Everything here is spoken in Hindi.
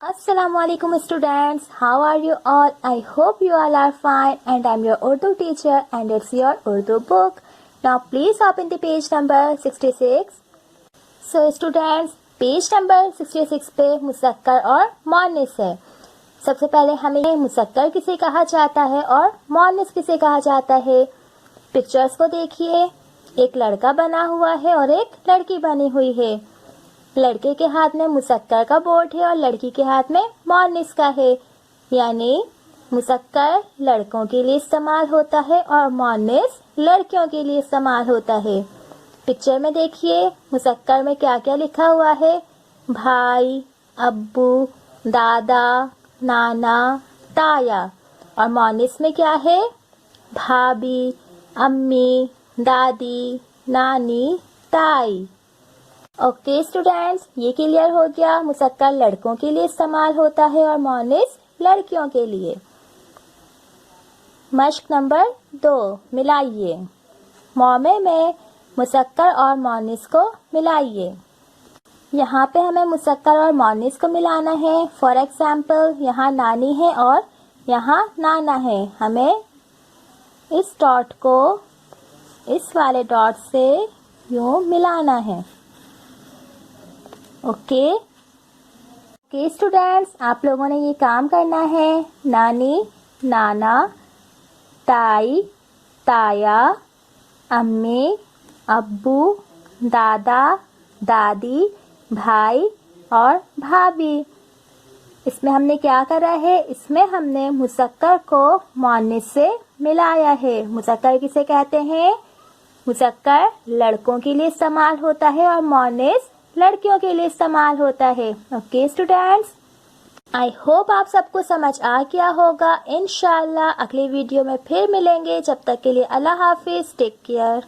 Assalamualaikum students, how are you all? I hope you all are fine and I'm your Urdu teacher and it's your Urdu book. Now please open the page number 66. So students, page number 66 पे मुसक्कर और मौनिस है। सबसे पहले हमें मुसक्कर किसे कहा जाता है और मौनिस किसे कहा जाता है। पिक्चर्स को देखिए, एक लड़का बना हुआ है और एक लड़की बनी हुई है। लड़के के हाथ में मुसक्कर का बोर्ड है और लड़की के हाथ में मौनिस का है, यानी मुसक्कर लड़कों के लिए इस्तेमाल होता है और मौनिस लड़कियों के लिए इस्तेमाल होता है। पिक्चर में देखिए, मुसक्कर में क्या क्या लिखा हुआ है। भाई, अब्बू, दादा, नाना, ताया। और मौनिस में क्या है? भाभी, अम्मी, दादी, नानी, ताई। ओके स्टूडेंट्स, ये क्लियर हो गया। मुसक्कर लड़कों के लिए इस्तेमाल होता है और मौनिस लड़कियों के लिए। मश्क नंबर 2, मिलाइए। मौमे में मुसक्कर और मौनिस को मिलाइए। यहाँ पे हमें मुसक्कर और मौनिस को मिलाना है। फॉर एग्जाम्पल, यहाँ नानी है और यहाँ नाना है। हमें इस डॉट को इस वाले डॉट से यूँ मिलाना है। ओके स्टूडेंट्स, आप लोगों ने ये काम करना है। नानी, नाना, ताई, ताया, अम्मी, अब्बू, दादा, दादी, भाई और भाभी। इसमें हमने क्या करा है? इसमें हमने मुसक्कर को मौनिस से मिलाया है। मुसक्कर किसे कहते हैं? मुसक्कर लड़कों के लिए इस्तेमाल होता है और मौनिस लड़कियों के लिए इस्तेमाल होता है। ओके स्टूडेंट्स, आई होप आप सबको समझ आ गया होगा। इंशाल्लाह अगली वीडियो में फिर मिलेंगे। जब तक के लिए अल्लाह हाफिज, टेक केयर।